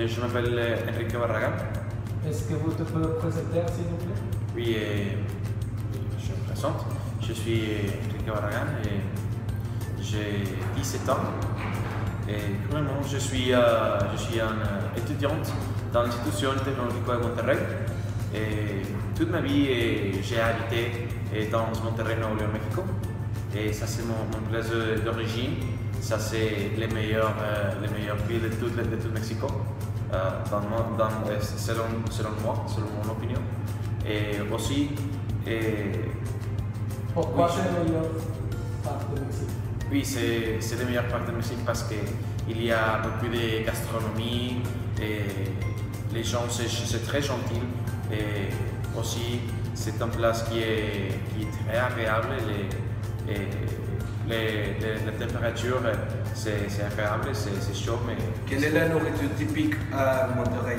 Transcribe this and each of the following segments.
Je m'appelle Enrique Barragan. Est-ce que vous te pouvez présenter, s'il vous plaît? Oui, je me présente. Je suis Enrique Barragan et j'ai 17 ans. Et vraiment, je suis une étudiante dans l'institution technologique de Monterrey. Et toute ma vie, j'ai habité dans Monterrey, Nuevo León, Mexico. Et ça, c'est mon place d'origine. Ça, c'est les meilleures villes de tout Mexico, selon moi, selon mon opinion. Et aussi. Pourquoi oui, c'est la meilleure part de Mexique? Oui, c'est la meilleure part de Mexique parce qu'il y a beaucoup de gastronomie et les gens, c'est très gentil. Et aussi, c'est une place qui est très agréable. La température, c'est agréable, c'est chaud. Mais quelle est la nourriture typique à Monterrey?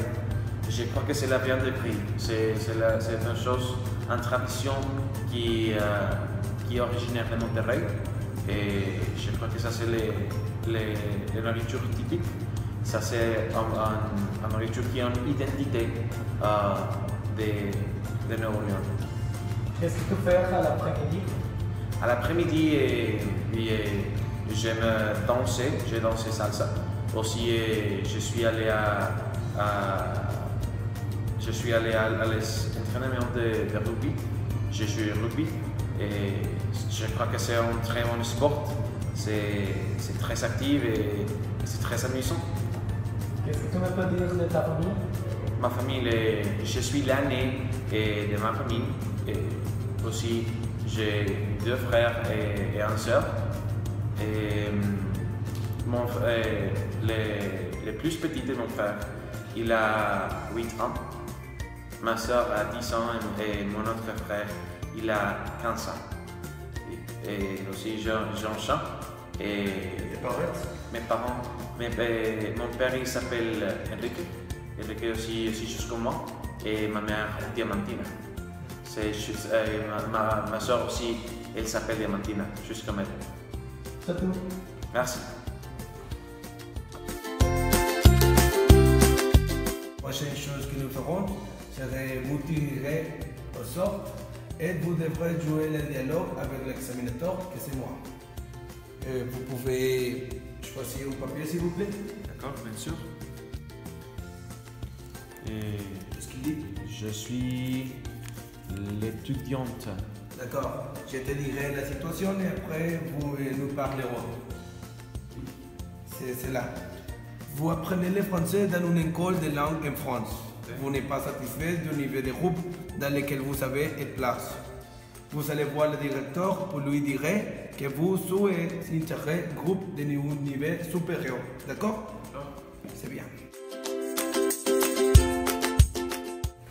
Je crois que c'est la viande de prix. C'est une chose, une tradition qui est originaire de Monterrey. Et je crois que ça, c'est les nourritures typiques. Ça, c'est une nourriture qui a une identité de Nuevo León. Qu'est-ce que tu fais à l'après-midi? À l'après-midi, j'aime danser, j'ai dansé salsa. Aussi, je suis allé à l'entraînement de rugby. Je joue au rugby et je crois que c'est un très bon sport. C'est très actif et c'est très amusant. Qu'est-ce que tu me peux dire de ta famille? Ma famille, je suis l'aîné de ma famille. Et aussi, j'ai 2 frères et une sœur. Et le plus petit de mon frère, il a 8 ans. Ma sœur a 10 ans et mon autre frère, il a 15 ans. Et aussi, j'en chante. Et mes parents, mon père, il s'appelle Enrique. Enrique aussi juste comme moi. Et ma mère, Diamantina. Ma soeur aussi, elle s'appelle Diamantina, juste comme elle. C'est tout. Merci. La prochaine chose que nous ferons serait vous tirer au sort et vous devrez jouer le dialogue avec l'examinateur, que c'est moi. Vous pouvez choisir un papier, s'il vous plaît. D'accord, bien sûr. Et Qu'est-ce qu'il dit? je suis l'étudiante. D'accord. Je te dirai la situation et après nous parlerons. C'est cela. Vous apprenez le français dans une école de langue en France. Vous n'êtes pas satisfait du niveau de groupe dans lequel vous avez être place. Vous allez voir le directeur pour lui dire que vous souhaitez un groupe de niveau supérieur. D'accord? C'est bien.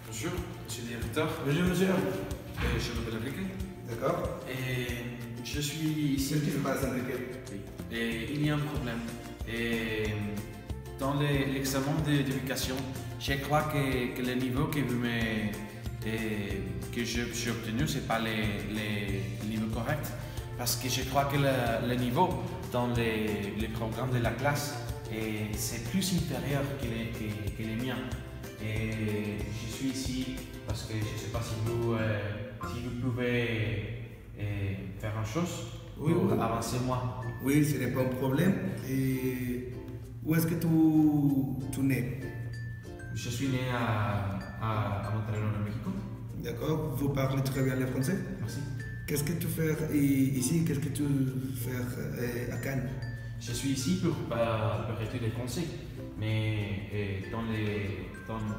Bonjour, monsieur le directeur. Bonjour, monsieur. Je m'appelle Enrique. D'accord. Et je suis ici. Qu'est-ce qui se passe, Enrique? Oui. Et il y a un problème. Et dans l'examen d'éducation, je crois que le niveau que j'ai obtenu, ce n'est pas le niveau correct. Parce que je crois que le niveau dans les programmes de la classe, c'est plus inférieur que les miens. Et je suis ici parce que je ne sais pas si vous pouvez faire une chose pour avancer moi. Oui, ce n'est pas un problème. Et où est-ce que tu nais? Je suis né à Monterrey, au Mexico. D'accord. Vous parlez très bien le français? Merci. Qu'est-ce que tu fais ici? Qu'est-ce que tu fais à Cannes? Je suis ici pour étudier le français, mais dans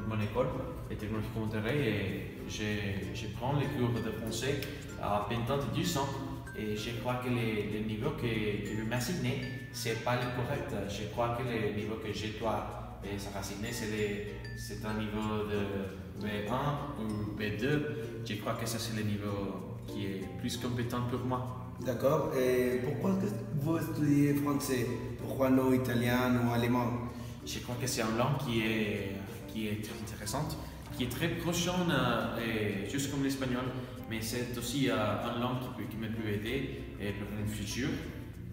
mon école, la technologie de Monterrey, je prends les cours de français à peine de 2 ans. Et je crois que le niveau que vous m'assignez, ce n'est pas le correct. Je crois que le niveau que je dois s'assigner, c'est un niveau de B1 ou B2. Je crois que ça, c'est le niveau qui est plus compétent pour moi. D'accord. Et pourquoi vous étudiez français? Pourquoi non italien ou allemand? Je crois que c'est une langue qui est très intéressante, qui est très proche, juste comme l'espagnol, mais c'est aussi une langue qui me peut aider pour mon futur,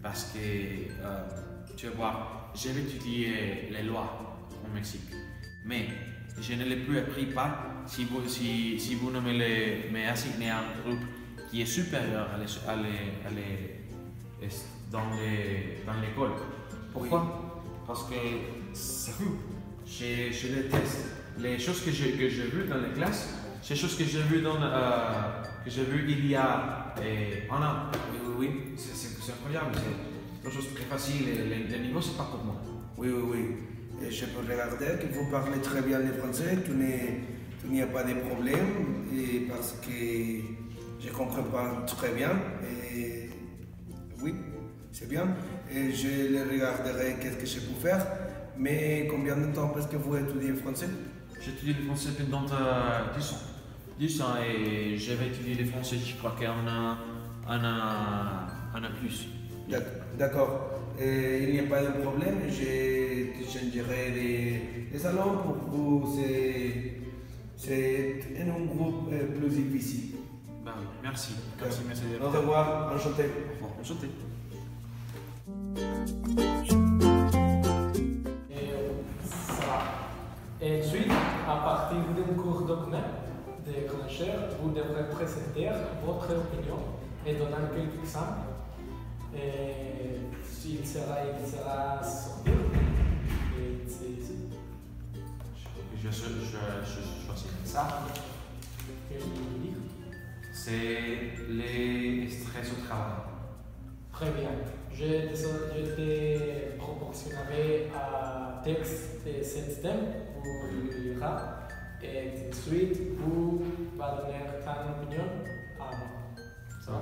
parce que, tu vas voir, j'ai étudié les lois au Mexique. Mais je ne l'ai plus appris pas si vous ne me assignez un groupe qui est supérieur dans l'école. Pourquoi? Parce que je déteste les choses que j'ai vues dans les classes, ces choses que j'ai vues il y a un an. Oui, c'est incroyable, c'est une chose très facile, le niveau c'est pas pour moi. Oui. Et je peux regarder que vous parlez très bien le français, tu n'y a pas de problème, et parce que je ne comprends pas très bien. Et oui, c'est bien. Et je le regarderai qu'est-ce que je peux faire. Mais combien de temps est-ce que vous étudiez français? J'étudie le français pendant 10 ans. 10 ans et je vais étudier le français, je crois qu'un an plus. D'accord. Il n'y a pas de problème, je changerai les salons pour vous. C'est un groupe plus difficile. Ben oui, merci. Merci. Au revoir, enchanté. Au revoir, enchanté. Et ensuite, à partir d'un cours document de connaisseurs, vous devrez présenter votre opinion et donner quelques exemples. Et il sera sorti. Et c'est ici. Je choisis ça. Qu'est-ce que vous dire? C'est les stress au travail. Très bien. Je te proportionnerai un texte de ce thème pour le lire et ensuite vous va donner ton opinion à moi. Ça va?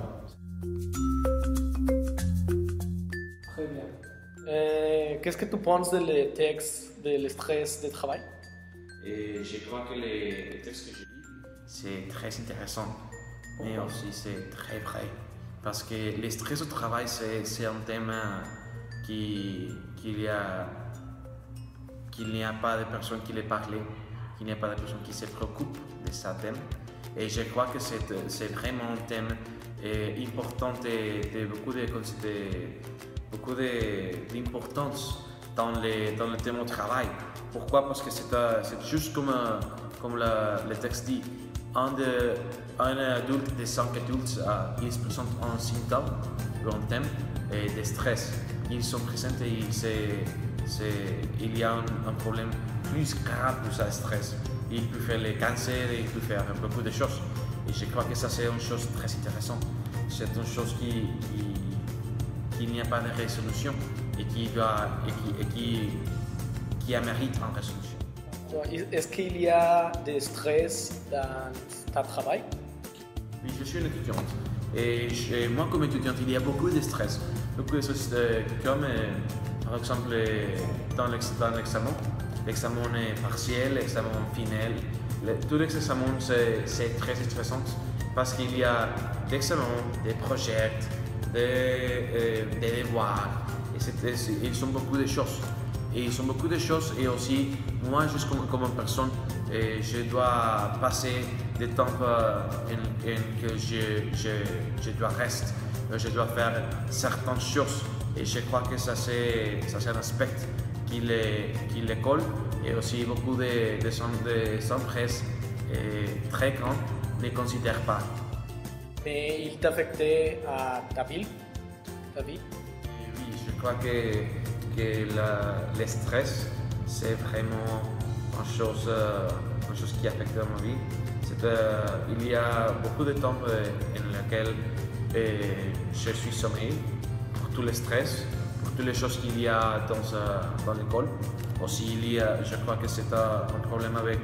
Très bien. Qu'est-ce que tu penses du texte de le stress de travail? Et je crois que les textes que je lis, c'est très intéressant, mais aussi c'est très vrai. Parce que le stress au travail, c'est un thème qu'il n'y a pas de personnes qui le parlent, qu'il n'y a pas de personnes qui se préoccupent de ce thème. Et je crois que c'est vraiment un thème important de beaucoup d'importance dans le thème au travail. Pourquoi? Parce que c'est juste comme le texte dit, un adulte des 5 adultes, ils présentent un symptôme ou un thème de stress. Ils sont présents et il y a un problème plus grave que ce stress. Il peut faire le cancer, il peut faire beaucoup de choses. Et je crois que ça c'est une chose très intéressante. C'est une chose qui n'y a pas de résolution et qui mérite une résolution. Est-ce qu'il y a des stress dans ton travail? Oui, je suis une étudiante. Et moi, comme étudiante, il y a beaucoup de stress. Beaucoup de stress, comme par exemple dans l'examen. L'examen partiel, l'examen final. Tous les examens, c'est très stressant parce qu'il y a des examens, des projets, des devoirs. Et ils sont beaucoup de choses. Et ils sont beaucoup de choses et aussi, moi, juste comme une personne, je dois passer des temps que je dois rester, je dois faire certaines choses. Et je crois que ça c'est un aspect qui l'école et aussi beaucoup de empresses très grandes ne considèrent pas. Mais il t'a affecté à ta vie? Oui, je crois que le stress, c'est vraiment une chose qui affecte ma vie. Il y a beaucoup de temps dans lesquels je suis sommeil pour tout le stress, pour toutes les choses qu'il y a dans l'école. Aussi, je crois que c'est un problème avec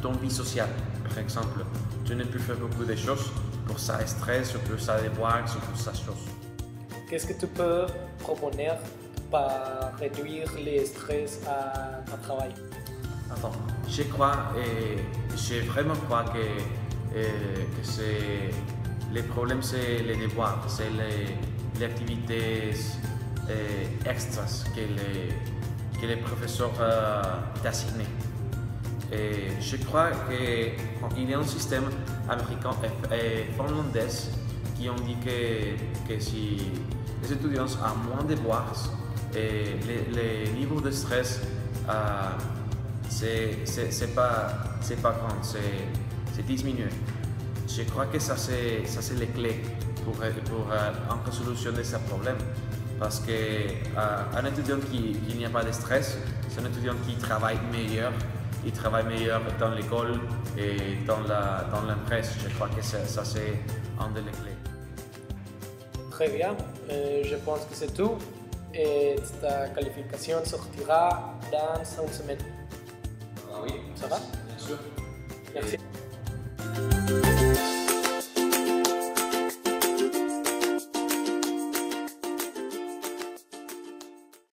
ton vie sociale. Par exemple, tu ne peux faire beaucoup de choses pour ça stress, pour ça devoir, pour ça chose. Qu'est-ce que tu peux proposer pour réduire le stress à ton travail? Attends, je vraiment crois que les problèmes, c'est les devoirs, c'est les activités extras que les professeurs t'assignent. Et je crois qu'il y a un système américain et finlandais qui ont dit que si les étudiants ont moins de devoirs, les niveaux de stress c'est pas grand, c'est 10 minutes. Je crois que ça c'est les clés pour encore solutionner ce problème. Parce qu'un étudiant qui n'y a pas de stress, c'est un étudiant qui travaille meilleur. Il travaille meilleur dans l'école et dans l'impresse. Je crois que ça c'est un des clés. Très bien, je pense que c'est tout. Et ta qualification sortira dans 5 semaines. Ah oui, Ça va? bien sûr. Merci.